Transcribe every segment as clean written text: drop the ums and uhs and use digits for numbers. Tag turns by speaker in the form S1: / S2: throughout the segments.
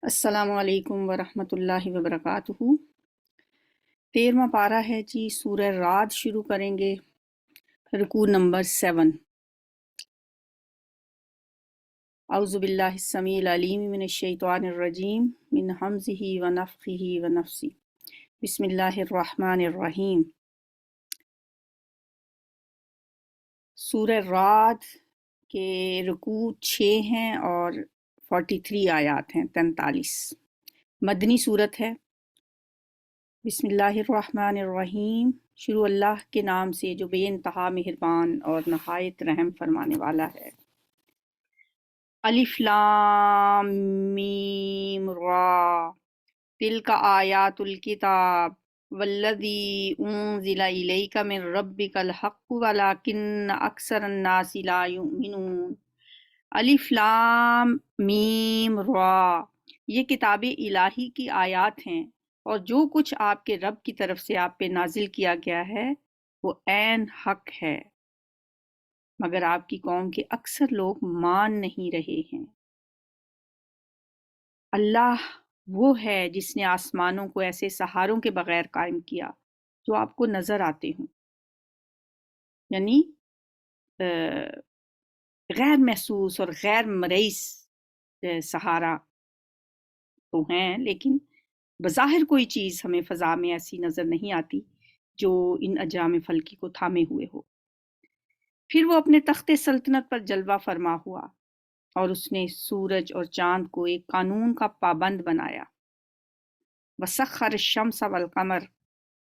S1: السلام علیکم ورحمۃ اللہ وبرکاتہ۔ 13واں پارہ ہے جی، سورہ رعد شروع کریں گے، رکوع نمبر 7۔ اعوذ باللہ السمیع العلیم من الشیطان الرجیم من حمزہ ونفخہ ونفثہ۔ بسم اللہ الرحمن الرحیم۔ سورہ رعد کے رکوع 6 ہیں اور 43 آیات ہیں، 43۔ مدنی صورت ہے۔ بسم اللہ الرحمن الرحیم، شروع اللہ کے نام سے جو بے انتہا مہربان اور نہایت رحم فرمانے والا ہے۔ الف لام میم را، تلک آیات الکتاب والذی انزل الیک من ربک الحق ولکن اکثر الناس لا یؤمنون۔ الف لام میم را، یہ کتاب الہی کی آیات ہیں اور جو کچھ آپ کے رب کی طرف سے آپ پہ نازل کیا گیا ہے وہ عین حق ہے، مگر آپ کی قوم کے اکثر لوگ مان نہیں رہے ہیں۔ اللہ وہ ہے جس نے آسمانوں کو ایسے سہاروں کے بغیر قائم کیا جو آپ کو نظر آتے ہوں، یعنی غیر محسوس اور غیر مرئیس سہارا تو ہیں، لیکن بظاہر کوئی چیز ہمیں فضا میں ایسی نظر نہیں آتی جو ان اجرام فلکی کو تھامے ہوئے ہو۔ پھر وہ اپنے تخت سلطنت پر جلوہ فرما ہوا اور اس نے سورج اور چاند کو ایک قانون کا پابند بنایا۔ وسخر الشمس والقمر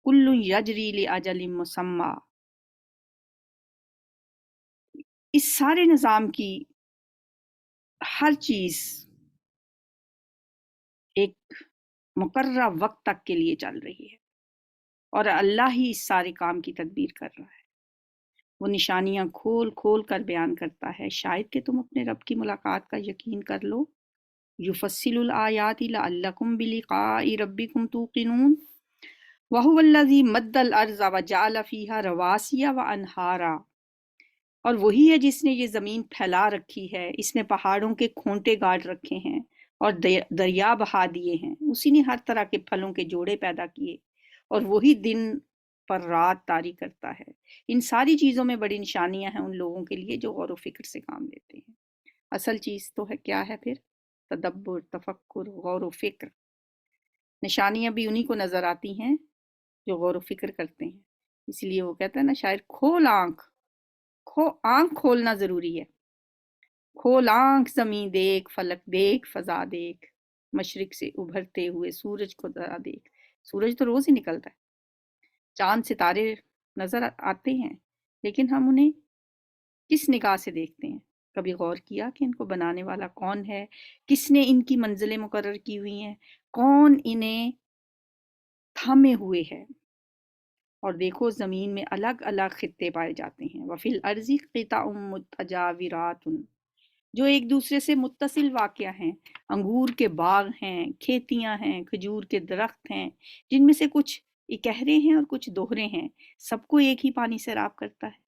S1: کل یجری لاجل مسمی، اس سارے نظام کی ہر چیز ایک مقررہ وقت تک کے لیے چل رہی ہے اور اللہ ہی اس سارے کام کی تدبیر کر رہا ہے۔ وہ نشانیاں کھول کھول کر بیان کرتا ہے، شاید کہ تم اپنے رب کی ملاقات کا یقین کر لو۔ یفصل الآیات لعلکم بلقاء ربکم توقنون۔ وہو الذی مد الارض وجعل فیہا رواسی وانہارا، اور وہی ہے جس نے یہ زمین پھیلا رکھی ہے، اس نے پہاڑوں کے کھونٹے گاڑ رکھے ہیں اور دریا بہا دیے ہیں، اسی نے ہر طرح کے پھلوں کے جوڑے پیدا کیے، اور وہی دن پر رات طاری کرتا ہے۔ ان ساری چیزوں میں بڑی نشانیاں ہیں ان لوگوں کے لیے جو غور و فکر سے کام لیتے ہیں۔ اصل چیز تو ہے کیا ہے پھر؟ تدبر، تفکر، غور و فکر۔ نشانیاں بھی انہی کو نظر آتی ہیں جو غور و فکر کرتے ہیں۔ اس لیے وہ کہتا ہے نا شاعر، کھول آنکھ، آنکھ کھولنا ضروری ہے۔ کھول آنکھ زمین دیکھ، فلک دیکھ، فضا دیکھ، مشرق سے ابھرتے ہوئے سورج کو ذرا دیکھ۔ سورج تو روز ہی نکلتا ہے، چاند ستارے نظر آتے ہیں، لیکن ہم انہیں کس نگاہ سے دیکھتے ہیں؟ کبھی غور کیا کہ ان کو بنانے والا کون ہے؟ کس نے ان کی منزلیں مقرر کی ہوئی ہیں؟ کون انہیں تھامے ہوئے ہے؟ اور دیکھو زمین میں الگ الگ خطے پائے جاتے ہیں۔ وَفِي الْأَرْضِ قِطَعٌ مُتَجَاوِرَاتٌ، جو ایک دوسرے سے متصل واقع ہیں۔ انگور کے باغ ہیں، کھیتیاں ہیں، کھجور کے درخت ہیں، جن میں سے کچھ اکہرے ہیں اور کچھ دوہرے ہیں، سب کو ایک ہی پانی سیراب کرتا ہے،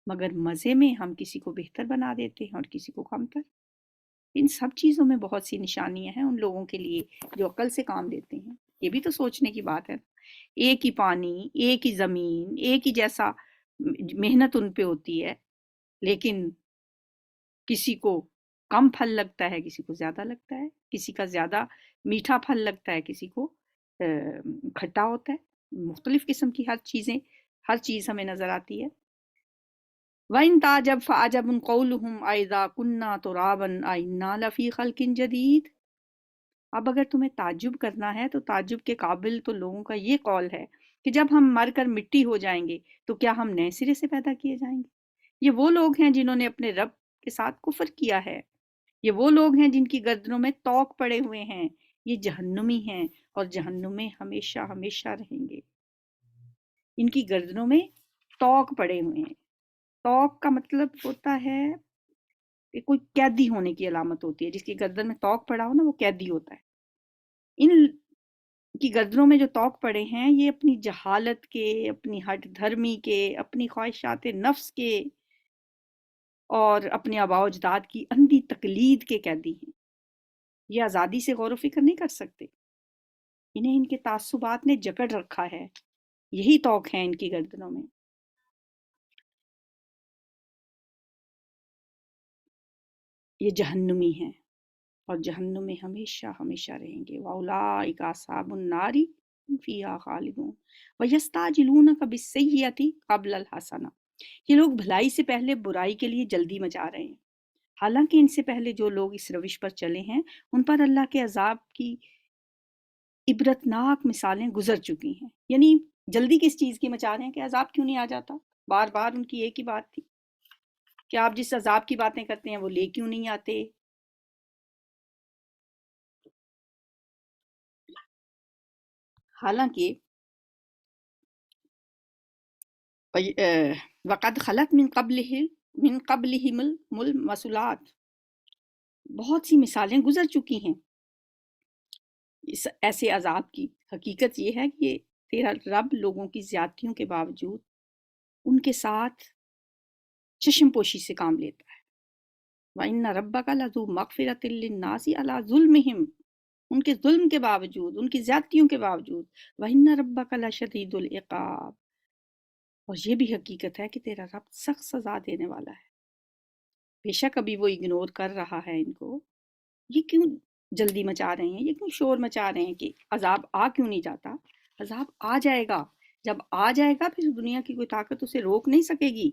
S1: مگر مزے میں ہم کسی کو بہتر بنا دیتے ہیں اور کسی کو کمتر۔ ان سب چیزوں میں بہت سی نشانیاں ہیں ان لوگوں کے لیے جو عقل سے کام لیتے ہیں۔ یہ بھی تو سوچنے کی بات ہے، ایک ہی پانی، ایک ہی زمین، ایک ہی جیسا محنت ان پہ ہوتی ہے، لیکن کسی کو کم پھل لگتا ہے، کسی کو زیادہ لگتا ہے، کسی کا زیادہ میٹھا پھل لگتا ہے، کسی کو کھٹا ہوتا ہے۔ مختلف قسم کی ہر چیز ہمیں نظر آتی ہے۔ وَإِن تَعْجَبْ فَعَجَبٌ قَوْلُهُمْ أَإِذَا كُنَّا تُرَابًا أَإِنَّا لَفِي خَلْقٍ جَدِيدٍ۔ اب اگر تمہیں تعجب کرنا ہے تو تعجب کے قابل تو لوگوں کا یہ قول ہے کہ جب ہم مر کر مٹی ہو جائیں گے تو کیا ہم نئے سرے سے پیدا کیے جائیں گے؟ یہ وہ لوگ ہیں جنہوں نے اپنے رب کے ساتھ کفر کیا ہے، یہ وہ لوگ ہیں جن کی گردنوں میں طوق پڑے ہوئے ہیں، یہ جہنمی ہیں اور جہنم میں ہمیشہ ہمیشہ رہیں گے۔ ان کی گردنوں میں طوق پڑے ہوئے ہیں۔ طوق کا مطلب ہوتا ہے کہ کوئی قیدی ہونے کی علامت ہوتی ہے، جس کی گردن میں طوق پڑا ہو نا وہ قیدی ہوتا ہے۔ ان کی گردنوں میں جو طوق پڑے ہیں یہ اپنی جہالت کے، اپنی ہٹ دھرمی کے، اپنی خواہشات نفس کے اور اپنے آباء و اجداد کی اندھی تقلید کے قیدی ہیں۔ یہ آزادی سے غور و فکر نہیں کر سکتے، انہیں ان کے تعصبات نے جکڑ رکھا ہے، یہی توق ہے ان کی گردنوں میں۔ یہ جہنمی ہیں اور جہنم میں ہمیشہ ہمیشہ رہیں گے۔ وَأُولَٰئِکَ أَصْحَابُ النَّارِ هُمْ فِيهَا خَالِدُونَ وَيَسْتَعْجِلُونَكَ بِالسَّيِّئَةِ قَبْلَ الْحَسَنَةِ۔ یہ لوگ بھلائی سے پہلے برائی کے لیے جلدی مچا رہے ہیں، حالانکہ ان سے پہلے جو لوگ اس روش پر چلے ہیں ان پر اللہ کے عذاب کی عبرتناک مثالیں گزر چکی ہیں۔ یعنی جلدی کس چیز کی مچا رہے ہیں کہ عذاب کیوں نہیں آ جاتا؟ بار بار ان کی ایک ہی بات تھی کہ آپ جس عذاب کی باتیں کرتے ہیں وہ لے کیوں نہیں آتے؟ حالانکہ وقد خلط من قبلہم المثلات، بہت سی مثالیں گزر چکی ہیں اس ایسے عذاب کی۔ حقیقت یہ ہے کہ تیرا رب لوگوں کی زیادتیوں کے باوجود ان کے ساتھ چشم پوشی سے کام لیتا ہے۔ وَإِنَّ رَبَّكَ لَذُو مَغْفِرَةٍ لِلنَّاسِ عَلَىٰ ظُلْمِهِمْ، ان کے ظلم کے باوجود، ان کی زیادتیوں کے باوجود۔ وَإِنَّ رَبَّكَ لَشَدِيدُ الْعِقَابِ، اور یہ بھی حقیقت ہے کہ تیرا رب سخت سزا دینے والا ہے۔ بے شک ابھی وہ اگنور کر رہا ہے ان کو، یہ کیوں جلدی مچا رہے ہیں، یہ کیوں شور مچا رہے ہیں کہ عذاب آ کیوں نہیں جاتا؟ عذاب آ جائے گا، جب آ جائے گا پھر دنیا کی کوئی طاقت اسے روک نہیں سکے گی۔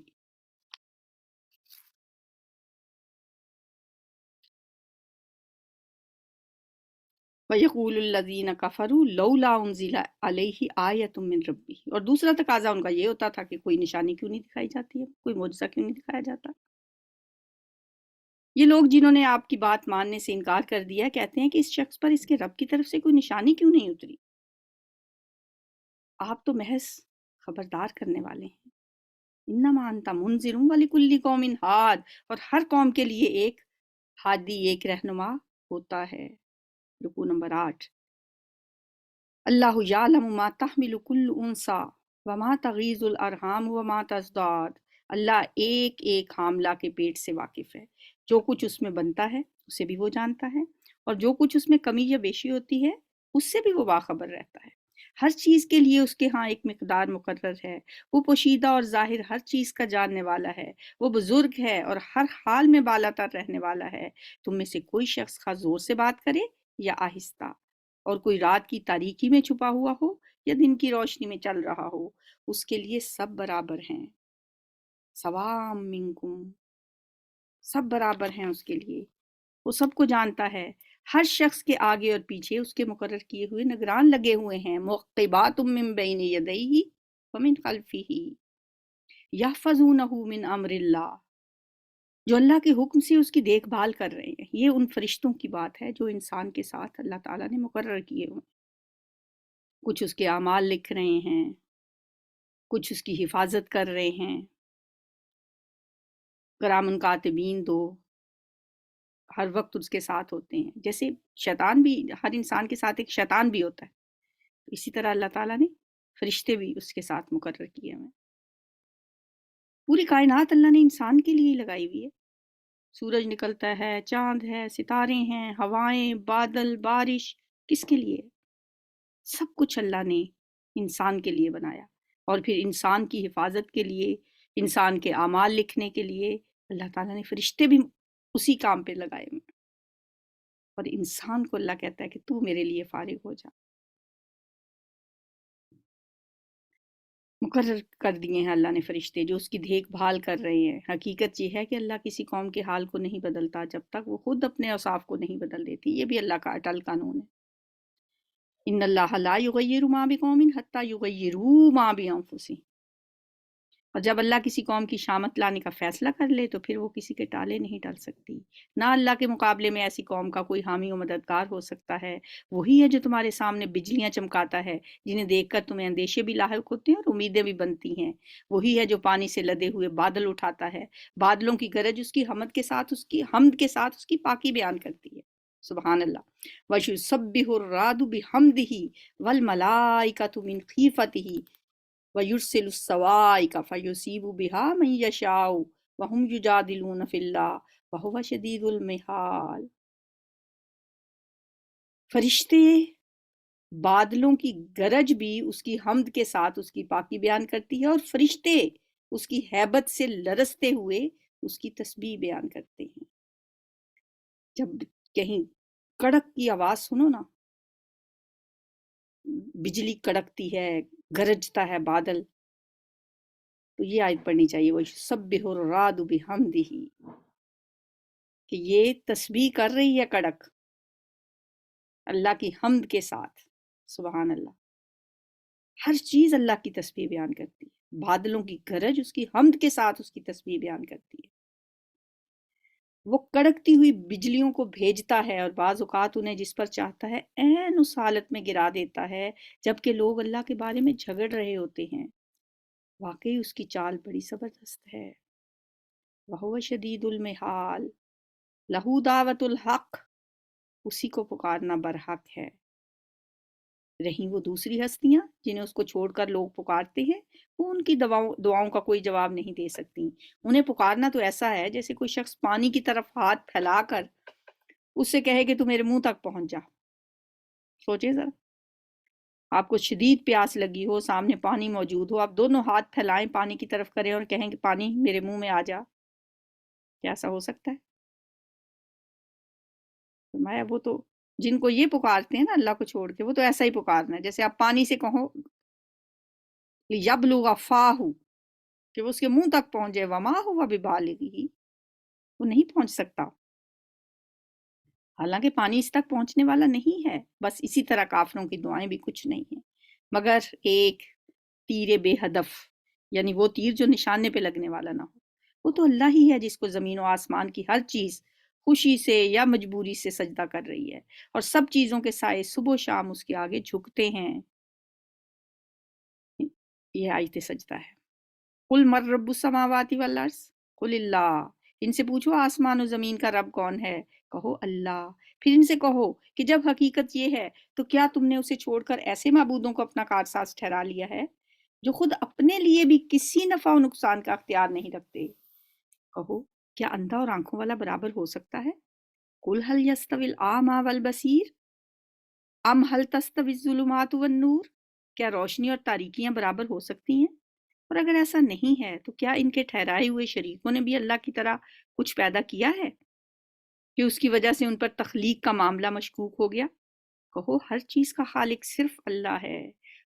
S1: وَيَقُولُ الَّذِينَ كَفَرُوا لَوْلَا أُنزِلَ عَلَيْهِ آيَةٌ مِّن رَّبِّهِ، اور دوسرا تقاضا ان کا یہ ہوتا تھا کہ کوئی نشانی کیوں نہیں دکھائی جاتی ہے، کوئی معجزہ کیوں نہیں دکھایا جاتا۔ یہ لوگ جنہوں نے آپ کی بات ماننے سے انکار کر دیا کہتے ہیں کہ اس شخص پر اس کے رب کی طرف سے کوئی نشانی کیوں نہیں اتری؟ آپ تو محض خبردار کرنے والے ہیں۔ انما انت منذر ولکل قوم ہاد، اور ہر قوم کے لیے ایک ہادی، ایک رہنما ہوتا ہے۔ رکوع نمبر 8۔ اللہ یعلم ما تحمل کل انثی وما تغیض الارحام وما تزداد، اللہ ایک ایک حاملہ کے پیٹ سے واقف ہے، جو کچھ اس میں بنتا ہے اسے بھی وہ جانتا ہے، اور جو کچھ اس میں کمی یا بیشی ہوتی ہے اس سے بھی وہ باخبر رہتا ہے۔ ہر چیز کے لیے اس کے ہاں ایک مقدار مقرر ہے، وہ پوشیدہ اور ظاہر ہر چیز کا جاننے والا ہے، وہ بزرگ ہے اور ہر حال میں بالا تر رہنے والا ہے۔ تم میں سے کوئی شخص خواہ زور سے بات کرے یا آہستہ، اور کوئی رات کی تاریکی میں چھپا ہوا ہو یا دن کی روشنی میں چل رہا ہو، اس کے لیے سب برابر ہیں۔ سواء منکم، سب برابر ہیں اس کے لیے، وہ سب کو جانتا ہے۔ ہر شخص کے آگے اور پیچھے اس کے مقرر کیے ہوئے نگران لگے ہوئے ہیں، معقبات من بین یدیہ ومن خلفہ یحفظونہ من امر اللہ، جو اللہ کے حکم سے اس کی دیکھ بھال کر رہے ہیں۔ یہ ان فرشتوں کی بات ہے جو انسان کے ساتھ اللہ تعالیٰ نے مقرر کیے ہوئے، کچھ اس کے اعمال لکھ رہے ہیں، کچھ اس کی حفاظت کر رہے ہیں۔ کرامن کاتبین دو ہر وقت اس کے ساتھ ہوتے ہیں، جیسے شیطان بھی، ہر انسان کے ساتھ ایک شیطان بھی ہوتا ہے، اسی طرح اللہ تعالیٰ نے فرشتے بھی اس کے ساتھ مقرر کیے ہوئے ہیں۔ پوری کائنات اللہ نے انسان کے لیے لگائی ہوئی ہے، سورج نکلتا ہے، چاند ہے، ستارے ہیں، ہوائیں، بادل، بارش، کس کے لیے؟ سب کچھ اللہ نے انسان کے لیے بنایا، اور پھر انسان کی حفاظت کے لیے، انسان کے اعمال لکھنے کے لیے اللہ تعالیٰ نے فرشتے بھی اسی کام پہ لگائے ہوئے ہیں، اور انسان کو اللہ کہتا ہے کہ تو میرے لیے فارغ ہو جا۔ مقرر کر دیے ہیں اللہ نے فرشتے جو اس کی دیکھ بھال کر رہے ہیں۔ حقیقت یہ ہے کہ اللہ کسی قوم کے حال کو نہیں بدلتا جب تک وہ خود اپنے اوصاف کو نہیں بدل دیتی، یہ بھی اللہ کا اٹل قانون ہے۔ ان اللہ لا یغیر ما بقوم حتی یغیروا ما بانفسہم، اور جب اللہ کسی قوم کی شامت لانے کا فیصلہ کر لے تو پھر وہ کسی کے ٹالے نہیں ٹل سکتی۔ نہ اللہ کے مقابلے میں ایسی قوم کا کوئی حامی و مددگار ہو سکتا ہے۔ وہی ہے جو تمہارے سامنے بجلیاں چمکاتا ہے، جنہیں دیکھ کر تمہیں اندیشے بھی لاحق ہوتے ہیں اور امیدیں بھی بنتی ہیں۔ وہی ہے جو پانی سے لدے ہوئے بادل اٹھاتا ہے، بادلوں کی گرج اس کی حمد کے ساتھ اس کی پاکی بیان کرتی ہے۔ سبحان اللہ۔ وَيُسَبِّحُ الرَّعْدُ بِحَمْدِهِ وَالْمَلَائِكَةُ مِنْ خِیفَتِهِ وَيُرْسِلُ الصَّوَاعِقَ فَيُصِیبُ بِهَا مَن یَشَاءُ وَهُمْ یُجَادِلُونَ فِی اللَّهِ وَهُوَ شَدِیدُ الْمِحَالِ۔ فرشتے بادلوں کی گرج بھی اس کی حمد کے ساتھ اس کی پاکی بیان کرتی ہے، اور فرشتے اس کی ہیبت سے لرزتے ہوئے اس کی تسبیح بیان کرتے ہیں۔ جب کہیں کڑک کی آواز سنو نا، بجلی کڑکتی ہے، گرجتا ہے بادل، تو یہ آیت پڑھنی چاہیے، وہ یسبح الرعد بحمدہ، کہ یہ تسبیح کر رہی ہے کڑک اللہ کی حمد کے ساتھ۔ سبحان اللہ، ہر چیز اللہ کی تسبیح بیان کرتی ہے، بادلوں کی گرج اس کی حمد کے ساتھ اس کی تسبیح بیان کرتی ہے۔ وہ کڑکتی ہوئی بجلیوں کو بھیجتا ہے اور بعض اوقات انہیں جس پر چاہتا ہے عین اس حالت میں گرا دیتا ہے جبکہ لوگ اللہ کے بارے میں جھگڑ رہے ہوتے ہیں۔ واقعی اس کی چال بڑی زبردست ہے۔ وَهُوَ شَدِيدُ الْمِحَالِ، لَهُ دعوت الحق، اسی کو پکارنا برحق ہے۔ رہیں وہ دوسری ہستیاں جنہیں اس کو چھوڑ کر لوگ پکارتے ہیں، وہ ان کی دعاؤں کا کوئی جواب نہیں دے سکتی۔ انہیں پکارنا تو ایسا ہے جیسے کوئی شخص پانی کی طرف ہاتھ پھیلا کر اس سے کہے کہ تو میرے منہ تک پہنچ جا۔ سوچیں ذرا، آپ کو شدید پیاس لگی ہو، سامنے پانی موجود ہو، آپ دونوں ہاتھ پھیلائیں پانی کی طرف کریں اور کہیں کہ پانی میرے منہ میں آ جا، کیا ایسا ہو سکتا ہے؟ فرمایا وہ تو جن کو یہ پکارتے ہیں نا اللہ کو چھوڑ کے، وہ تو ایسا ہی پکارنا ہے جیسے آپ پانی سے کہو یبلغ فاہ، کہ وہ اس کے منہ تک پہنچے، وما ہوا ببالغہ، وہ نہیں پہنچ سکتا، حالانکہ پانی اس تک پہنچنے والا نہیں ہے۔ بس اسی طرح کافروں کی دعائیں بھی کچھ نہیں ہیں مگر ایک تیر بے ہدف، یعنی وہ تیر جو نشانے پہ لگنے والا نہ ہو۔ وہ تو اللہ ہی ہے جس کو زمین و آسمان کی ہر چیز خوشی سے یا مجبوری سے سجدہ کر رہی ہے، اور سب چیزوں کے سائے صبح و شام اس کے آگے جھکتے ہیں۔ یہ آیت سجدہ ہے۔ قل من رب السماوات والارض، قل اللہ، ان سے پوچھو آسمان و زمین کا رب کون ہے، کہو اللہ۔ پھر ان سے کہو کہ جب حقیقت یہ ہے تو کیا تم نے اسے چھوڑ کر ایسے معبودوں کو اپنا کارساز ٹھہرا لیا ہے جو خود اپنے لیے بھی کسی نفع و نقصان کا اختیار نہیں رکھتے؟ کہو کیا اندھا اور آنکھوں والا برابر ہو سکتا ہے؟ قل هل يستوي الأعمى والبصير ام هل تستوي الظلمات والنور، کیا روشنی اور تاریکیاں برابر ہو سکتی ہیں؟ اور اگر ایسا نہیں ہے تو کیا ان کے ٹھہرائے ہوئے شریکوں نے بھی اللہ کی طرح کچھ پیدا کیا ہے کہ اس کی وجہ سے ان پر تخلیق کا معاملہ مشکوک ہو گیا؟ کہو ہر چیز کا خالق صرف اللہ ہے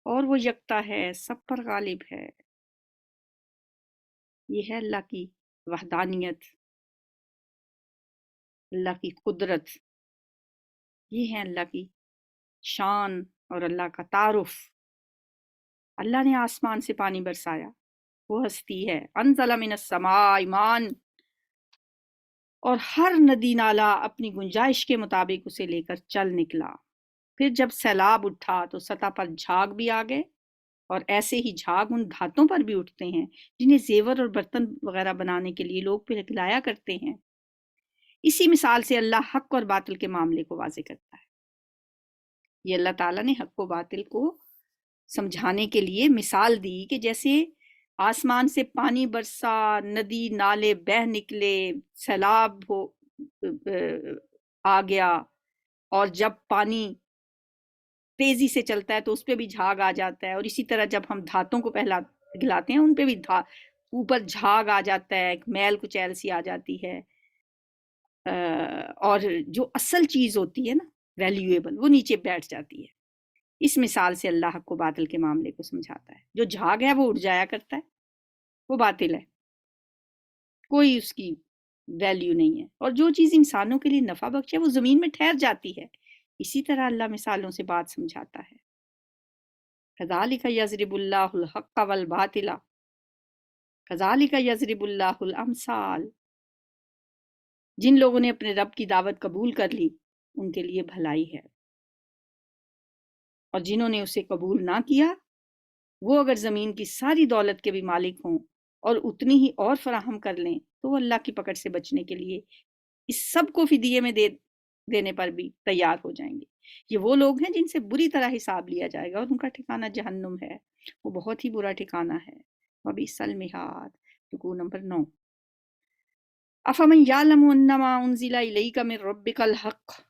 S1: اور وہ یکتا ہے، سب پر غالب ہے۔ یہ ہے اللہ کی وحدانیت، اللہ کی قدرت، یہ ہے اللہ کی شان اور اللہ کا تعارف۔ اللہ نے آسمان سے پانی برسایا، وہ ہستی ہے۔ انزل من السماء ایمان، اور ہر ندی نالا اپنی گنجائش کے مطابق اسے لے کر چل نکلا۔ پھر جب سیلاب اٹھا تو سطح پر جھاگ بھی آ گئے، اور ایسے ہی جھاگ ان دھاتوں پر بھی اٹھتے ہیں جنہیں زیور اور برتن وغیرہ بنانے کے لیے لوگ پگھلایا کرتے ہیں۔ اسی مثال سے اللہ حق اور باطل کے معاملے کو واضح کرتا ہے۔ یہ اللہ تعالیٰ نے حق و باطل کو سمجھانے کے لیے مثال دی کہ جیسے آسمان سے پانی برسا، ندی نالے بہہ نکلے، سیلاب آ گیا، اور جب پانی تیزی سے چلتا ہے تو اس پہ بھی جھاگ آ جاتا ہے، اور اسی طرح جب ہم دھاتوں کو پگھلاتے ہیں ان پہ بھی اوپر جھاگ آ جاتا ہے، ایک میل کچیل سی آ جاتی ہے، اور جو اصل چیز ہوتی ہے نا ویلیویبل، وہ نیچے بیٹھ جاتی ہے۔ اس مثال سے اللہ حق و باطل کے معاملے کو سمجھاتا ہے۔ جو جھاگ ہے وہ اڑ جایا کرتا ہے، وہ باطل ہے، کوئی اس کی ویلیو نہیں ہے، اور جو چیز انسانوں کے لیے نفع بخش ہے وہ زمین میں ٹھہر جاتی ہے۔ اسی طرح اللہ مثالوں سے بات سمجھاتا ہے۔ كَذَلِكَ يَضْرِبُ اللَّهُ الْحَقَّ وَالْبَاطِلَ كَذَلِكَ يَضْرِبُ اللَّهُ الْأَمْثَالَ، جن لوگوں نے اپنے رب کی دعوت قبول کر لی ان کے لیے بھلائی ہے، اور جنہوں نے اسے قبول نہ کیا وہ اگر زمین کی ساری دولت کے بھی مالک ہوں اور اتنی ہی اور فراہم کر لیں تو وہ اللہ کی پکڑ سے بچنے کے لیے اس سب کو فدیے میں دینے پر بھی تیار ہو جائیں گے۔ یہ وہ لوگ ہیں جن سے بری طرح حساب لیا جائے گا، اور ان کا ٹھکانہ جہنم ہے، وہ بہت ہی برا ٹھکانہ ہے۔ وَبِئْسَ الْمِہَادُ، رکوع نمبر 9۔ أَفَمَن يَعْلَمُ أَنَّمَا أُنزِلَ إِلَيْكَ مِن رَّبِّكَ الْحَقُّ،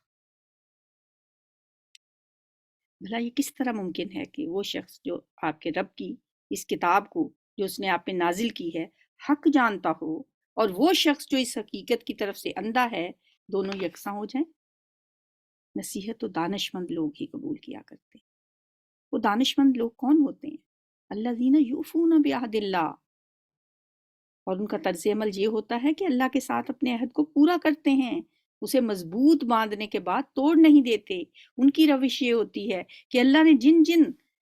S1: بھلا یہ کس طرح ممکن ہے کہ وہ شخص جو آپ کے رب کی اس کتاب کو جو اس نے آپ پہ نازل کی ہے حق جانتا ہو، اور وہ شخص جو اس حقیقت کی طرف سے اندھا ہے، دونوں یکساں ہو جائیں؟ نصیحت تو دانش مند لوگ ہی قبول کیا کرتے ہیں۔ وہ دانش مند لوگ کون ہوتے ہیں؟ الذین یوفون بعہد اللہ، اور ان کا طرز عمل یہ ہوتا ہے کہ اللہ کے ساتھ اپنے عہد کو پورا کرتے ہیں، اسے مضبوط باندھنے کے بعد توڑ نہیں دیتے۔ ان کی روش یہ ہوتی ہے کہ اللہ نے جن جن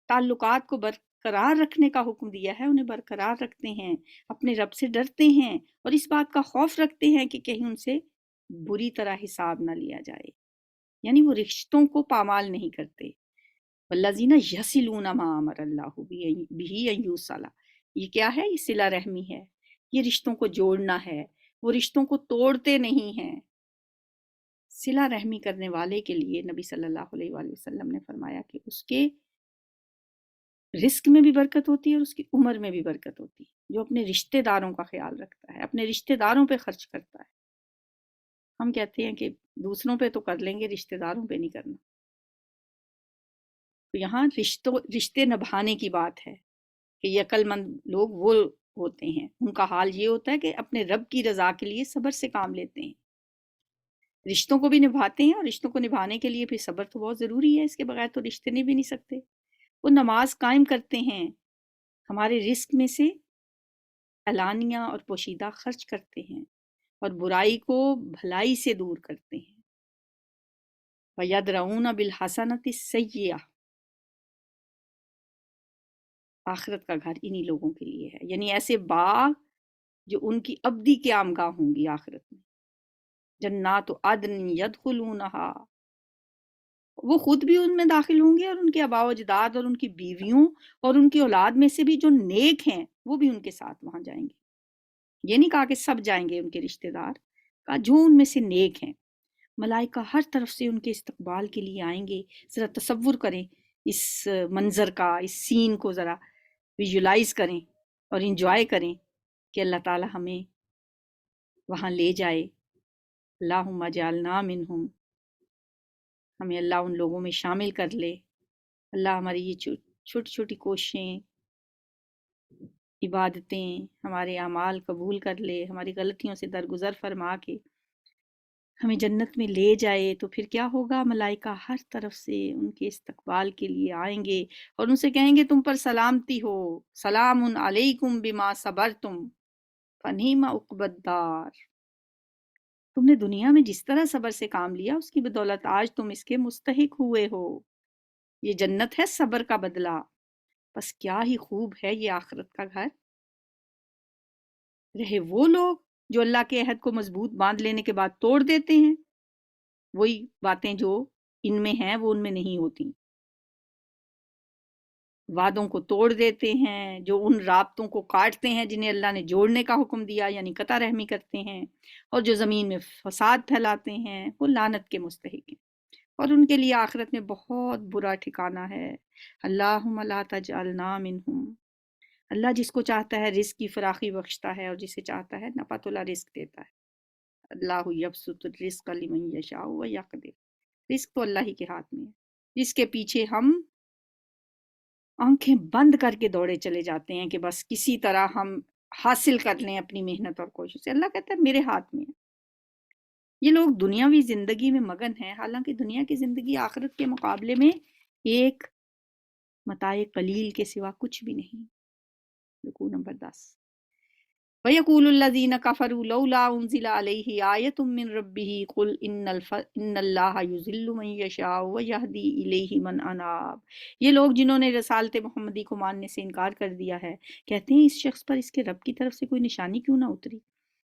S1: تعلقات کو برقرار رکھنے کا حکم دیا ہے انہیں برقرار رکھتے ہیں، اپنے رب سے ڈرتے ہیں اور اس بات کا خوف رکھتے ہیں کہ کہیں ان سے بری طرح حساب نہ لیا جائے، یعنی وہ رشتوں کو پامال نہیں کرتے۔ والذین یصلون ما امر اللہ بہ ان یوصل، یہ کیا ہے؟ یہ صلہ رحمی ہے، یہ رشتوں کو جوڑنا ہے، وہ رشتوں کو توڑتے نہیں ہیں۔ صلہ رحمی کرنے والے کے لیے نبی صلی اللہ علیہ وآلہ وسلم نے فرمایا کہ اس کے رزق میں بھی برکت ہوتی ہے اور اس کی عمر میں بھی برکت ہوتی ہے، جو اپنے رشتہ داروں کا خیال رکھتا ہے، اپنے رشتہ داروں پہ خرچ کرتا ہے۔ ہم کہتے ہیں کہ دوسروں پہ تو کر لیں گے، رشتہ داروں پہ نہیں کرنا۔ تو یہاں رشتے نبھانے کی بات ہے کہ یہ عقل مند لوگ وہ ہوتے ہیں، ان کا حال یہ ہوتا ہے کہ اپنے رب کی رضا کے لیے صبر سے کام لیتے ہیں، رشتوں کو بھی نبھاتے ہیں، اور رشتوں کو نبھانے کے لیے پھر صبر تو بہت ضروری ہے، اس کے بغیر تو رشتے نہیں بھی نہیں سکتے۔ وہ نماز قائم کرتے ہیں، ہمارے رزق میں سے اعلانیہ اور پوشیدہ خرچ کرتے ہیں، اور برائی کو بھلائی سے دور کرتے ہیں۔ وَيَدْرَؤُونَ بِالْحَسَنَةِ السَّيِّئَةَ، آخرت کا گھر انہی لوگوں کے لیے ہے، یعنی ایسے باغ جو ان کی ابدی قیامگاہ ہوں گی آخرت میں، جنات عدن یدخلونہا، وہ خود بھی ان میں داخل ہوں گے، اور ان کے آباء و اجداد اور ان کی بیویوں اور ان کی اولاد میں سے بھی جو نیک ہیں وہ بھی ان کے ساتھ وہاں جائیں گے۔ یہ نہیں کہا کہ سب جائیں گے ان کے رشتہ دار، کہا جو ان میں سے نیک ہیں۔ ملائکہ ہر طرف سے ان کے استقبال کے لیے آئیں گے۔ ذرا تصور کریں اس منظر کا، اس سین کو ذرا ویژولائز کریں اور انجوائے کریں کہ اللہ تعالی ہمیں وہاں لے جائے۔ اللہم اجعلنا منہم، ہمیں اللہ ان لوگوں میں شامل کر لے۔ اللہ ہماری یہ چھوٹی چھوٹی کوششیں، عبادتیں، ہمارے اعمال قبول کر لے، ہماری غلطیوں سے درگزر فرما کے ہمیں جنت میں لے جائے۔ تو پھر کیا ہوگا؟ ملائکہ ہر طرف سے ان کے استقبال کے لیے آئیں گے اور ان سے کہیں گے تم پر سلامتی ہو، سلام علیکم بما صبرتم فنعم عقبی الدار۔ تم نے دنیا میں جس طرح صبر سے کام لیا اس کی بدولت آج تم اس کے مستحق ہوئے ہو، یہ جنت ہے صبر کا بدلہ، بس کیا ہی خوب ہے یہ آخرت کا گھر۔ رہے وہ لوگ جو اللہ کے عہد کو مضبوط باندھ لینے کے بعد توڑ دیتے ہیں، وہی باتیں جو ان میں ہیں وہ ان میں نہیں ہوتی، وعدوں کو توڑ دیتے ہیں، جو ان رابطوں کو کاٹتے ہیں جنہیں اللہ نے جوڑنے کا حکم دیا، یعنی قطع رحمی کرتے ہیں، اور جو زمین میں فساد پھیلاتے ہیں، وہ لعنت کے مستحق ہیں، اور ان کے لیے آخرت میں بہت برا ٹھکانہ ہے۔ اللہم لا تجعلنا منہم، اللہ جس کو چاہتا ہے رزق کی فراخی بخشتا ہے، اور جسے چاہتا ہے نپتلا رزق دیتا ہے۔ اللہ یبسط الرزق لمن یشاء ویقدر، رزق تو اللہ ہی کے ہاتھ میں ہے، جس کے پیچھے ہم آنکھیں بند کر کے دوڑے چلے جاتے ہیں کہ بس کسی طرح ہم حاصل کر لیں اپنی محنت اور کوشش سے۔ اللہ کہتا ہے میرے ہاتھ میں ہے۔ یہ لوگ دنیاوی زندگی میں مگن ہیں، حالانکہ دنیا کی زندگی آخرت کے مقابلے میں ایک متاع قلیل کے سوا کچھ بھی نہیں۔ رکوع نمبر 10۔ وَيَقُولُ الَّذِينَ كَفَرُوا لَوْلَا أُنزِلَ عَلَيْهِ آيَةٌ مِّن رَّبِّهِ قُلْ إِنَّ اللَّهَ يُضِلُّ مَن يَشَاءُ وَيَهْدِي إِلَيْهِ مَنْ أَنَابَ۔ یہ لوگ جنہوں نے رسالت محمدی کو ماننے سے انکار کر دیا ہے کہتے ہیں اس شخص پر اس کے رب کی طرف سے کوئی نشانی کیوں نہ اتری؟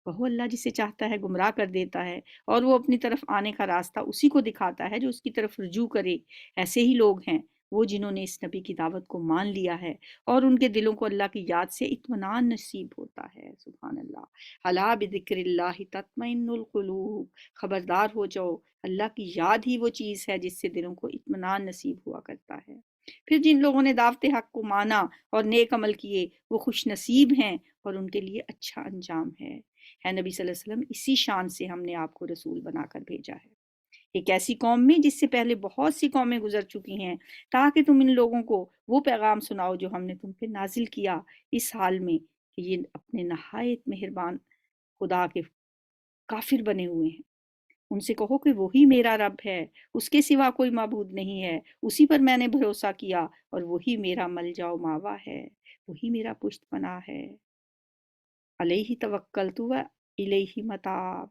S1: کہو اللہ جسے چاہتا ہے گمراہ کر دیتا ہے، اور وہ اپنی طرف آنے کا راستہ اسی کو دکھاتا ہے جو اس کی طرف رجوع کرے۔ ایسے ہی لوگ ہیں وہ جنہوں نے اس نبی کی دعوت کو مان لیا ہے اور ان کے دلوں کو اللہ کی یاد سے اطمینان نصیب ہوتا ہے۔ سبحان اللہ۔ الا بذکر اللہ تطمئن القلوب، خبردار ہو جاؤ، اللہ کی یاد ہی وہ چیز ہے جس سے دلوں کو اطمینان نصیب ہوا کرتا ہے۔ پھر جن لوگوں نے دعوت حق کو مانا اور نیک عمل کیے وہ خوش نصیب ہیں اور ان کے لیے اچھا انجام ہے۔ نبی صلی اللہ علیہ وسلم اسی شان سے ہم نے آپ کو رسول بنا کر بھیجا ہے۔ ایک ایسی قوم میں جس سے پہلے بہت سی قومیں گزر چکی ہیں، تاکہ تم ان لوگوں کو وہ پیغام سناؤ جو ہم نے تم پہ نازل کیا، اس حال میں کہ یہ اپنے نہایت مہربان خدا کے کافر بنے ہوئے ہیں۔ ان سے کہو کہ وہی میرا رب ہے، اس کے سوا کوئی معبود نہیں ہے، اسی پر میں نے بھروسہ کیا اور وہی میرا ملجا و ماوا ہے، وہی میرا پشت پناہ ہے۔ علیہ توکلت و الیہ متاب۔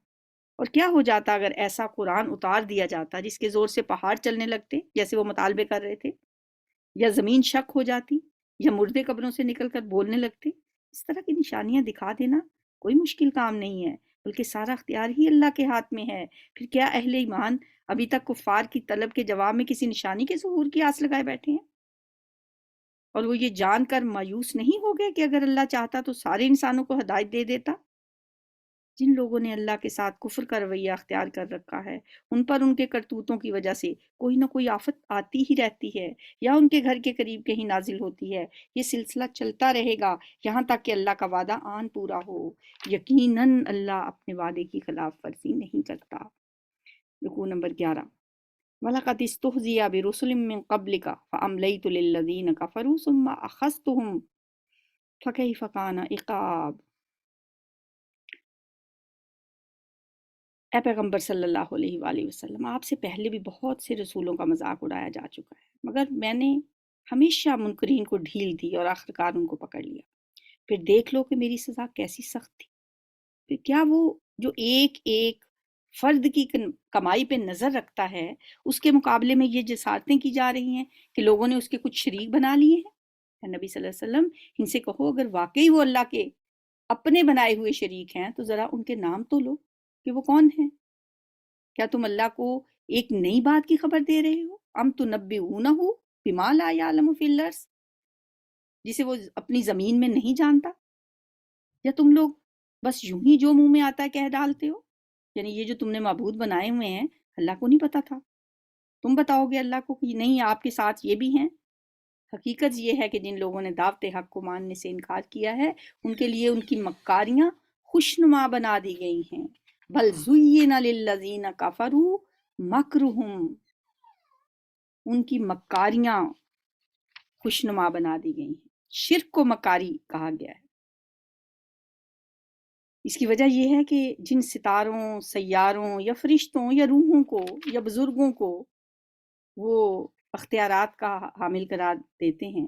S1: اور کیا ہو جاتا اگر ایسا قرآن اتار دیا جاتا جس کے زور سے پہاڑ چلنے لگتے جیسے وہ مطالبے کر رہے تھے، یا زمین شک ہو جاتی، یا مردے قبروں سے نکل کر بولنے لگتے؟ اس طرح کی نشانیاں دکھا دینا کوئی مشکل کام نہیں ہے، بلکہ سارا اختیار ہی اللہ کے ہاتھ میں ہے۔ پھر کیا اہل ایمان ابھی تک کفار کی طلب کے جواب میں کسی نشانی کے ظہور کی آس لگائے بیٹھے ہیں؟ اور وہ یہ جان کر مایوس نہیں ہو گئے کہ اگر اللہ چاہتا تو سارے انسانوں کو ہدایت دے دیتا؟ جن لوگوں نے اللہ کے ساتھ کفر کا رویہ اختیار کر رکھا ہے، ان پر ان کے کرتوتوں کی وجہ سے کوئی نہ کوئی آفت آتی ہی رہتی ہے، یا ان کے گھر کے قریب کہیں نازل ہوتی ہے۔ یہ سلسلہ چلتا رہے گا یہاں تک کہ اللہ کا وعدہ آن پورا ہو۔ یقیناً اللہ اپنے وعدے کی خلاف ورزی نہیں کرتا۔ رکوع نمبر 11۔ وَلَقَدِ اسْتُهْزِئَ بِرُسُلٍ مِّن قَبْلِكَ فَأَمْلَيْتُ لِلَّذِينَ كَفَرُوا ثُمَّ أَخَذْتُهُمْ فَكَيْفَ كَانَ عِقَابِ۔ اے پیغمبر صلی اللہ علیہ وآلہ وسلم، آپ سے پہلے بھی بہت سے رسولوں کا مذاق اڑایا جا چکا ہے، مگر میں نے ہمیشہ منکرین کو ڈھیل دی اور آخرکار ان کو پکڑ لیا۔ پھر دیکھ لو کہ میری سزا کیسی سخت تھی۔ پھر کیا وہ جو ایک ایک فرد کی کمائی پہ نظر رکھتا ہے، اس کے مقابلے میں یہ جسارتیں کی جا رہی ہیں کہ لوگوں نے اس کے کچھ شریک بنا لیے ہیں؟ اے نبی صلی اللہ علیہ وسلم، ان سے کہو اگر واقعی وہ اللہ کے اپنے بنائے ہوئے شریک ہیں تو ذرا ان کے نام تو لو کہ وہ کون ہیں۔ کیا تم اللہ کو ایک نئی بات کی خبر دے رہے ہو؟ ام تنبئونہ بما لا یعلم فی الارض، جسے وہ اپنی زمین میں نہیں جانتا؟ یا تم لوگ بس یوں ہی جو منہ میں آتا ہے کہہ ڈالتے ہو؟ یعنی یہ جو تم نے معبود بنائے ہوئے ہیں اللہ کو نہیں پتا تھا، تم بتاؤ گے اللہ کو کہ نہیں آپ کے ساتھ یہ بھی ہیں؟ حقیقت یہ ہے کہ جن لوگوں نے دعوت حق کو ماننے سے انکار کیا ہے، ان کے لیے ان کی مکاریاں خوشنما بنا دی گئی ہیں۔ بل زین للذین کفروا مکرہم، ان کی مکاریاں خوشنما بنا دی گئی ہیں۔ شرک کو مکاری کہا گیا ہے۔ اس کی وجہ یہ ہے کہ جن ستاروں، سیاروں یا فرشتوں یا روحوں کو یا بزرگوں کو وہ اختیارات کا حامل قرار دیتے ہیں،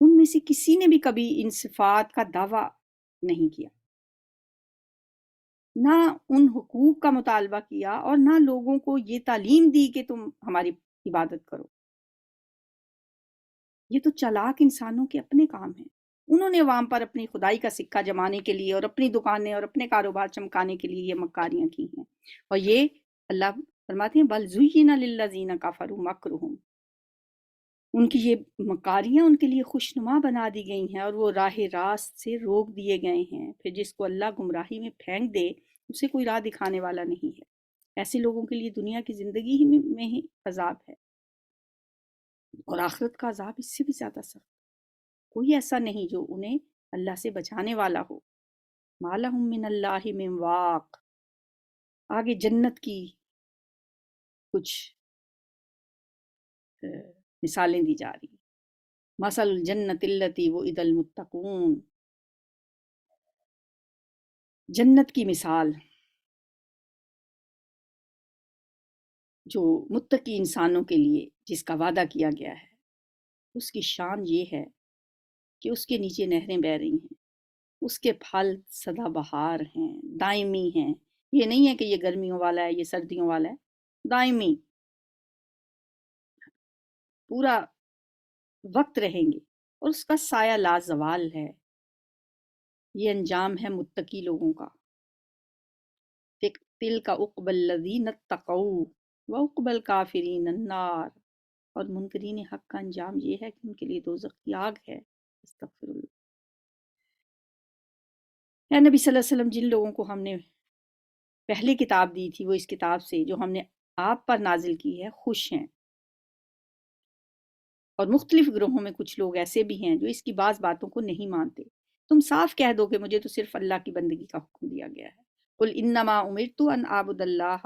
S1: ان میں سے کسی نے بھی کبھی ان صفات کا دعویٰ نہیں کیا، نہ ان حقوق کا مطالبہ کیا، اور نہ لوگوں کو یہ تعلیم دی کہ تم ہماری عبادت کرو۔ یہ تو چالاک انسانوں کے اپنے کام ہیں۔ انہوں نے عوام پر اپنی خدائی کا سکہ جمانے کے لیے اور اپنی دکانیں اور اپنے کاروبار چمکانے کے لیے یہ مکاریاں کی ہیں، اور یہ اللہ فرماتے ہیں بل زین للذین کفروا مکرہم، ان کی یہ مکاریاں ان کے لیے خوشنما بنا دی گئی ہیں اور وہ راہ راست سے روک دیے گئے ہیں۔ پھر جس کو اللہ گمراہی میں پھینک دے اسے کوئی راہ دکھانے والا نہیں ہے۔ ایسے لوگوں کے لیے دنیا کی زندگی ہی میں ہی عذاب ہے، اور آخرت کا عذاب اس سے بھی زیادہ سخت۔ کوئی ایسا نہیں جو انہیں اللہ سے بچانے والا ہو۔ ما لہم من اللہ من واق۔ آگے جنت کی کچھ مثالیں دی جا رہی ہیں۔ مثل الجنت التی وعد المتقون، جنت کی مثال جو متقی انسانوں کے لیے جس کا وعدہ کیا گیا ہے، اس کی شان یہ ہے کہ اس کے نیچے نہریں بہہ رہی ہیں، اس کے پھل سدا بہار ہیں، دائمی ہیں۔ یہ نہیں ہے کہ یہ گرمیوں والا ہے، یہ سردیوں والا ہے، دائمی پورا وقت رہیں گے، اور اس کا سایہ لازوال ہے۔ یہ انجام ہے متقی لوگوں کا۔ تِلْکَ عُقْبَى الَّذِينَ اتَّقَوْا وَعُقْبَى الْكَافِرِينَ النَّارُ، اور منکرین حق کا انجام یہ ہے کہ ان کے لیے دوزخ کی آگ ہے۔ استغفر اللہ۔ اے نبی صلی اللہ علیہ وسلم، جن لوگوں کو ہم نے پہلے کتاب دی تھی وہ اس کتاب سے جو ہم نے آپ پر نازل کی ہے خوش ہیں، اور مختلف گروہوں میں کچھ لوگ ایسے بھی ہیں جو اس کی بعض باتوں کو نہیں مانتے۔ تم صاف کہہ دو کہ مجھے تو صرف اللہ کی بندگی کا حکم دیا گیا ہے۔ قل انما امرت ان اعبد اللہ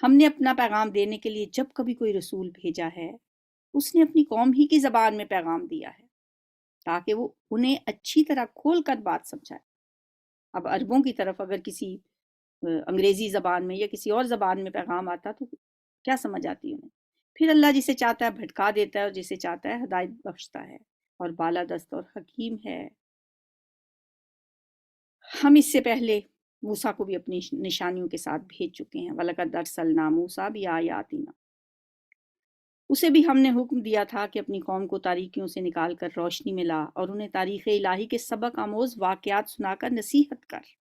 S1: ہم نے اپنا پیغام دینے کے لیے جب کبھی کوئی رسول بھیجا ہے اس نے اپنی قوم ہی کی زبان میں پیغام دیا ہے تاکہ وہ انہیں اچھی طرح کھول کر بات سمجھائے۔ اب عربوں کی طرف اگر کسی انگریزی زبان میں یا کسی اور زبان میں پیغام آتا تو کیا سمجھ آتی انہیں؟ پھر اللہ جسے چاہتا ہے بھٹکا دیتا ہے اور جسے چاہتا ہے ہدایت بخشتا ہے اور بالادست اور حکیم ہے۔ ہم اس سے پہلے موسیٰ کو بھی اپنی نشانیوں کے ساتھ بھیج چکے ہیں۔ وَلَقَدْ أَرْسَلْنَا مُوسَىٰ بِآيَاتِنَا، اسے بھی ہم نے حکم دیا تھا کہ اپنی قوم کو تاریکیوں سے نکال کر روشنی میں لا اور انہیں تاریخ الہی کے سبق آموز واقعات سنا کر نصیحت کر۔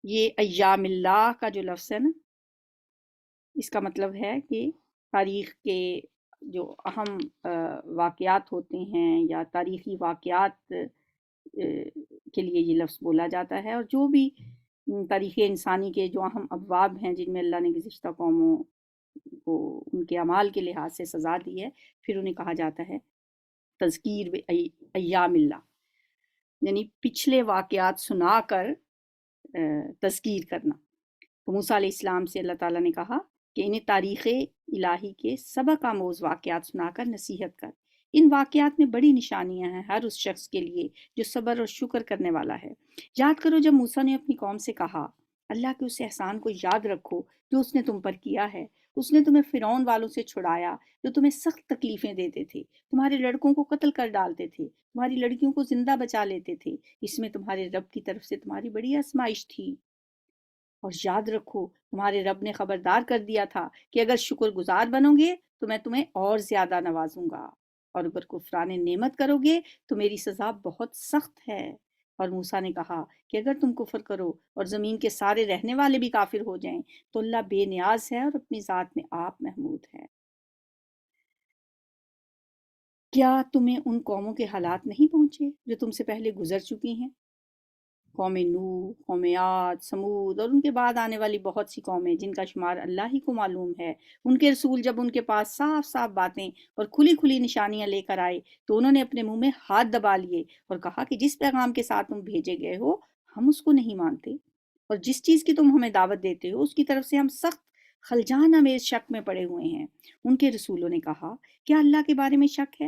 S1: یہ ایام اللہ کا جو لفظ ہے نا، اس کا مطلب ہے کہ تاریخ کے جو اہم واقعات ہوتے ہیں یا تاریخی واقعات کے لیے یہ لفظ بولا جاتا ہے، اور جو بھی تاریخ انسانی کے جو اہم ابواب ہیں جن میں اللہ نے گزشتہ قوموں کو ان کے اعمال کے لحاظ سے سزا دی ہے، پھر انہیں کہا جاتا ہے تذکیر ایام اللہ، یعنی پچھلے واقعات سنا کر تذکیر کرنا۔ تو موسیٰ علیہ السلام سے اللہ تعالیٰ نے کہا کہ انہیں تاریخ الہی کے سبق آموز واقعات سنا کر نصیحت کر۔ ان واقعات میں بڑی نشانیاں ہیں ہر اس شخص کے لیے جو صبر اور شکر کرنے والا ہے۔ یاد کرو جب موسیٰ نے اپنی قوم سے کہا، اللہ کے اس احسان کو یاد رکھو جو اس نے تم پر کیا ہے۔ اس نے تمہیں فرعون والوں سے چھڑایا جو تمہیں سخت تکلیفیں دیتے تھے، تمہارے لڑکوں کو قتل کر ڈالتے تھے، تمہاری لڑکیوں کو زندہ بچا لیتے تھے۔ اس میں تمہارے رب کی طرف سے تمہاری بڑی آزمائش تھی۔ اور یاد رکھو تمہارے رب نے خبردار کر دیا تھا کہ اگر شکر گزار بنو گے تو میں تمہیں اور زیادہ نوازوں گا، اور اگر کفران نعمت کرو گے تو میری سزا بہت سخت ہے۔ اور موسیٰ نے کہا کہ اگر تم کفر کرو اور زمین کے سارے رہنے والے بھی کافر ہو جائیں تو اللہ بے نیاز ہے اور اپنی ذات میں آپ محمود ہے۔ کیا تمہیں ان قوموں کے حالات نہیں پہنچے جو تم سے پہلے گزر چکی ہیں؟ قوم نوح، قوم عاد، سمود اور ان کے بعد آنے والی بہت سی قومیں جن کا شمار اللہ ہی کو معلوم ہے۔ ان کے رسول جب ان کے پاس صاف صاف باتیں اور کھلی کھلی نشانیاں لے کر آئے تو انہوں نے اپنے منہ میں ہاتھ دبا لیے اور کہا کہ جس پیغام کے ساتھ تم بھیجے گئے ہو ہم اس کو نہیں مانتے، اور جس چیز کی تم ہمیں دعوت دیتے ہو اس کی طرف سے ہم سخت خلجان امیز شک میں پڑے ہوئے ہیں۔ ان کے رسولوں نے کہا، کیا اللہ کے بارے میں شک ہے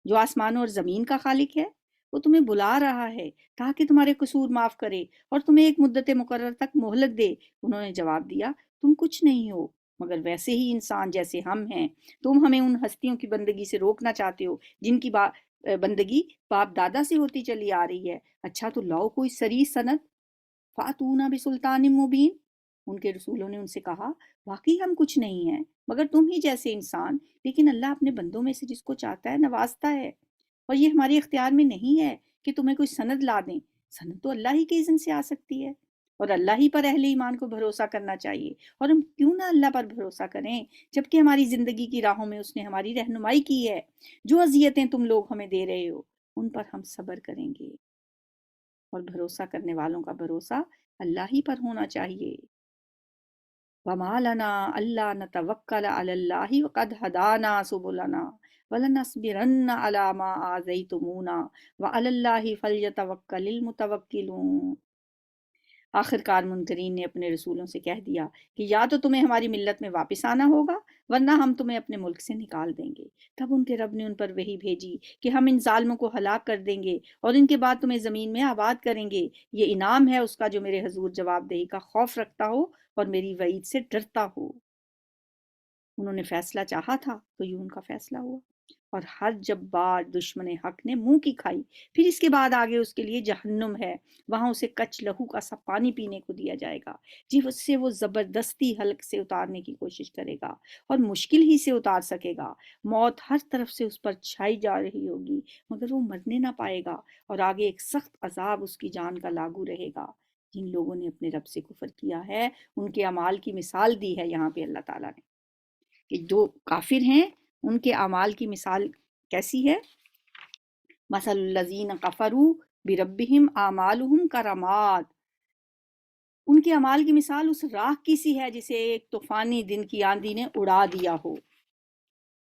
S1: جو آسمانوں اور زمین کا خالق ہے؟ وہ تمہیں بلا رہا ہے تاکہ تمہارے قصور معاف کرے اور تمہیں ایک مدت مقرر تک مہلت دے۔ انہوں نے جواب دیا، تم کچھ نہیں ہو مگر ویسے ہی انسان جیسے ہم ہیں۔ تم ہمیں ان ہستیوں کی بندگی سے روکنا چاہتے ہو جن کی بندگی باپ دادا سے ہوتی چلی آ رہی ہے۔ اچھا تو لاؤ کوئی صریح سند، فاتونا بسلطان مبین۔ ان کے رسولوں نے ان سے کہا، واقعی ہم کچھ نہیں ہیں مگر تم ہی جیسے انسان، لیکن اللہ اپنے بندوں میں سے جس کو چاہتا ہے نوازتا ہے، اور یہ ہمارے اختیار میں نہیں ہے کہ تمہیں کوئی سند لا دیں۔ سند تو اللہ ہی کے اذن سے آ سکتی ہے، اور اللہ ہی پر اہل ایمان کو بھروسہ کرنا چاہیے۔ اور ہم کیوں نہ اللہ پر بھروسہ کریں جبکہ ہماری زندگی کی راہوں میں اس نے ہماری رہنمائی کی ہے۔ جو اذیتیں تم لوگ ہمیں دے رہے ہو ان پر ہم صبر کریں گے، اور بھروسہ کرنے والوں کا بھروسہ اللہ ہی پر ہونا چاہیے۔ وَمَا لَنَا أَلَّا نَتَوَكَّلَ عَلَى اللَّهِ وَقَدْ هَدَانَا سُبُلَنَا وَلَنَصْبِرَنَّ عَلَى مَا آذَيْتُمُونَا وَعَلَى اللَّهِ فَلْيَتَوَكَّلِ الْمُتَوَكِّلُونَ۔ آخرکار منکرین نے اپنے رسولوں سے کہہ دیا کہ یا تو تمہیں ہماری ملت میں واپس آنا ہوگا ورنہ ہم تمہیں اپنے ملک سے نکال دیں گے۔ تب ان کے رب نے ان پر وحی بھیجی کہ ہم ان ظالموں کو ہلاک کر دیں گے اور ان کے بعد تمہیں زمین میں آباد کریں گے۔ یہ انعام ہے اس کا جو میرے حضور جواب دہی کا خوف رکھتا ہو اور میری وعید سے ڈرتا ہو۔ انہوں نے فیصلہ چاہا تھا تو یوں ان کا فیصلہ ہوا، اور ہر جبار دشمن حق نے منہ کی کھائی۔ پھر اس کے بعد آگے اس کے لیے جہنم ہے، وہاں اسے کچ لہو کا سا پانی پینے کو دیا جائے گا جس سے وہ زبردستی حلق سے اتارنے کی کوشش کرے گا اور مشکل ہی سے اتار سکے گا۔ موت ہر طرف سے اس پر چھائی جا رہی ہوگی مگر وہ مرنے نہ پائے گا، اور آگے ایک سخت عذاب اس کی جان کا لاگو رہے گا۔ جن لوگوں نے اپنے رب سے کفر کیا ہے ان کے اعمال کی مثال دی ہے یہاں پہ اللہ تعالیٰ نے، کہ جو کافر ہیں ان کے اعمال کی مثال کیسی ہے؟ مثل الذین کفروا بربہم اعمالہم کرماد، ان کے اعمال کی مثال اس راکھ کی سی ہے جسے ایک طوفانی دن کی آندھی نے اڑا دیا ہو۔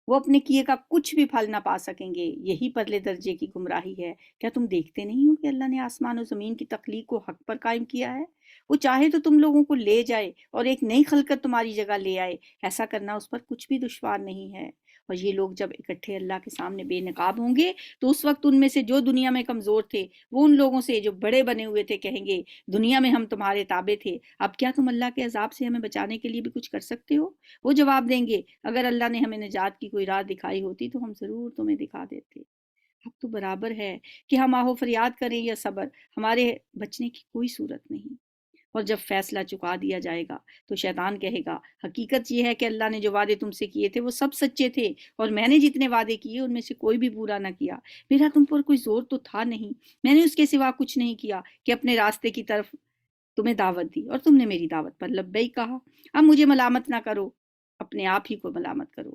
S1: وہ اپنے کیے کا کچھ بھی پھل نہ پا سکیں گے، یہی پرلے درجے کی گمراہی ہے۔ کیا تم دیکھتے نہیں ہو کہ اللہ نے آسمان و زمین کی تخلیق کو حق پر قائم کیا ہے؟ وہ چاہے تو تم لوگوں کو لے جائے اور ایک نئی خلقت تمہاری جگہ لے آئے، ایسا کرنا اس پر کچھ بھی دشوار نہیں ہے۔ اور یہ لوگ جب اکٹھے اللہ کے سامنے بے نقاب ہوں گے تو اس وقت ان میں سے جو دنیا میں کمزور تھے وہ ان لوگوں سے جو بڑے بنے ہوئے تھے کہیں گے دنیا میں ہم تمہارے تابع تھے، اب کیا تم اللہ کے عذاب سے ہمیں بچانے کے لیے بھی کچھ کر سکتے ہو؟ وہ جواب دیں گے اگر اللہ نے ہمیں نجات کی کوئی راہ دکھائی ہوتی تو ہم ضرور تمہیں دکھا دیتے۔ اب تو برابر ہے کہ ہم آہو فریاد کریں یا صبر، ہمارے بچنے کی کوئی صورت نہیں۔ اور جب فیصلہ چکا دیا جائے گا تو شیطان کہے گا حقیقت یہ ہے کہ اللہ نے جو وعدے تم سے کیے تھے وہ سب سچے تھے، اور میں نے جتنے وعدے کیے ان میں سے کوئی بھی پورا نہ کیا۔ میرا تم پر کوئی زور تو تھا نہیں، میں نے اس کے سوا کچھ نہیں کیا کہ اپنے راستے کی طرف تمہیں دعوت دی اور تم نے میری دعوت پر لبیک کہا۔ اب مجھے ملامت نہ کرو، اپنے آپ ہی کو ملامت کرو۔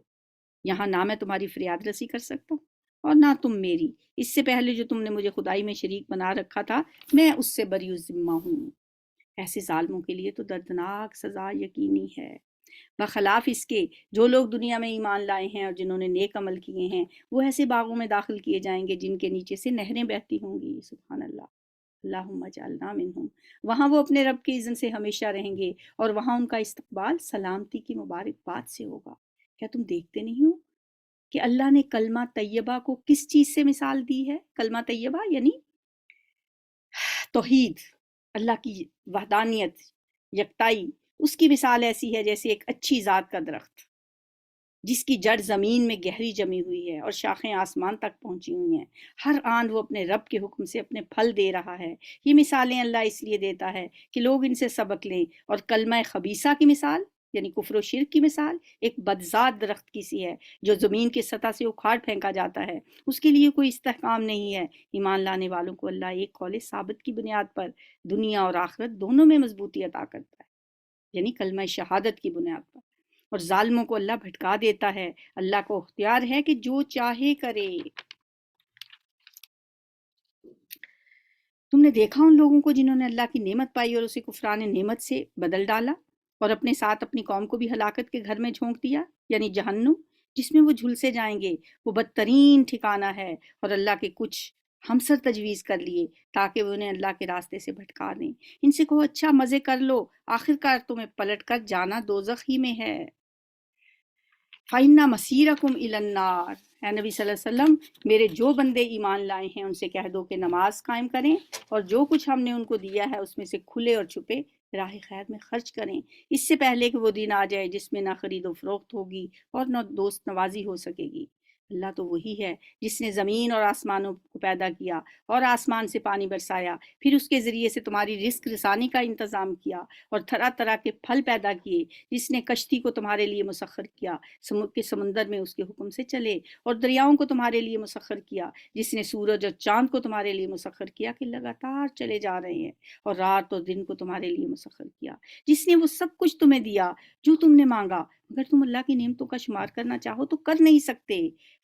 S1: یہاں نہ میں تمہاری فریاد رسی کر سکتا ہوں اور نہ تم میری، اس سے پہلے جو تم نے مجھے خدائی میں شریک بنا رکھا تھا میں اس سے بری ذمہ ہوں۔ ایسے ظالموں کے لیے تو دردناک سزا یقینی ہے، بخلاف اس کے جو لوگ دنیا میں ایمان لائے ہیں اور جنہوں نے نیک عمل کیے ہیں وہ ایسے باغوں میں داخل کیے جائیں گے جن کے نیچے سے نہریں بہتی ہوں گی۔ سبحان اللہ، اللہم اجعلنا منہم۔ وہاں وہ اپنے رب کے اذن سے ہمیشہ رہیں گے اور وہاں ان کا استقبال سلامتی کی مبارکباد سے ہوگا۔ کیا تم دیکھتے نہیں ہو کہ اللہ نے کلمہ طیبہ کو کس چیز سے مثال دی ہے؟ کلمہ طیبہ یعنی توحید، اللہ کی وحدانیت، یکتائی، اس کی مثال ایسی ہے جیسے ایک اچھی ذات کا درخت جس کی جڑ زمین میں گہری جمی ہوئی ہے اور شاخیں آسمان تک پہنچی ہوئی ہیں، ہر آن وہ اپنے رب کے حکم سے اپنے پھل دے رہا ہے۔ یہ مثالیں اللہ اس لیے دیتا ہے کہ لوگ ان سے سبق لیں، اور کلمہ خبیثہ کی مثال یعنی کفر و شرک کی مثال ایک بدذات درخت کی سی ہے جو زمین کی سطح سے اکھاڑ پھینکا جاتا ہے، اس کے لیے کوئی استحکام نہیں ہے۔ ایمان لانے والوں کو اللہ ایک قول ثابت کی بنیاد پر دنیا اور آخرت دونوں میں مضبوطی عطا کرتا ہے، یعنی کلمہ شہادت کی بنیاد پر، اور ظالموں کو اللہ بھٹکا دیتا ہے۔ اللہ کو اختیار ہے کہ جو چاہے کرے۔ تم نے دیکھا ان لوگوں کو جنہوں نے اللہ کی نعمت پائی اور اسے کفران نعمت سے بدل ڈالا اور اپنے ساتھ اپنی قوم کو بھی ہلاکت کے گھر میں جھونک دیا، یعنی جہنم جس میں وہ جھلسے جائیں گے، وہ بدترین ٹھکانہ ہے۔ اور اللہ کے کچھ ہمسر تجویز کر لیے تاکہ وہ انہیں اللہ کے راستے سے بھٹکا دیں۔ ان سے کہو اچھا مزے کر لو، آخر کار تمہیں پلٹ کر جانا دوزخ ہی میں ہے۔ فَإِنَّ مَصِيرَكُمْ إِلَى النَّارِ۔ اے نبی صلی اللہ علیہ وسلم، میرے جو بندے ایمان لائے ہیں ان سے کہہ دو کہ نماز قائم کریں اور جو کچھ ہم نے ان کو دیا ہے اس میں سے کھلے اور چھپے راہ خیر میں خرچ کریں، اس سے پہلے کہ وہ دن آ جائے جس میں نہ خرید و فروخت ہوگی اور نہ دوست نوازی ہو سکے گی۔ اللہ تو وہی ہے جس نے زمین اور آسمانوں کو پیدا کیا اور آسمان سے پانی برسایا، پھر اس کے ذریعے سے تمہاری رزق رسانی کا انتظام کیا اور طرح طرح کے پھل پیدا کیے، جس نے کشتی کو تمہارے لیے مسخر کیا کہ سمندر میں اس کے حکم سے چلے، اور دریاؤں کو تمہارے لیے مسخر کیا، جس نے سورج اور چاند کو تمہارے لیے مسخر کیا کہ لگاتار چلے جا رہے ہیں، اور رات اور دن کو تمہارے لیے مسخر کیا، جس نے وہ سب کچھ تمہیں دیا جو تم نے مانگا، مگر تم اللہ کی نعمتوں کا شمار کرنا چاہو تو کر نہیں سکتے۔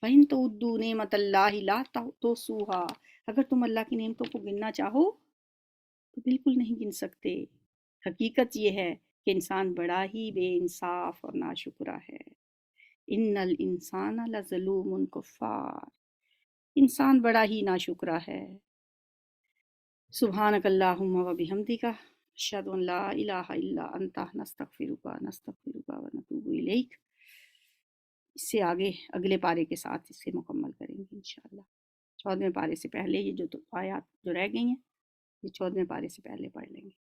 S1: وَإِن تَعُدُّوا نِعْمَتَ اللَّهِ لَا تُحْصُوهَا۔ اگر تم اللہ کی نعمتوں کو گننا چاہو تو بالکل نہیں گن سکتے۔ حقیقت یہ ہے کہ انسان بڑا ہی بے انصاف اور ناشکرا ہے۔ ان الانسان لظلوم کفار۔ انسان بڑا ہی ناشکرا ہے۔ سبحانک اللہم و بحمدک، اشہد ان لا الہ الا انت، نستغفرک و نتوب الیک۔ اس سے آگے اگلے پارے کے ساتھ اسے مکمل کریں گے انشاءاللہ۔ 14ویں پارے سے پہلے یہ جو آیات جو رہ گئی ہیں یہ 14ویں پارے سے پہلے پڑھ لیں گے۔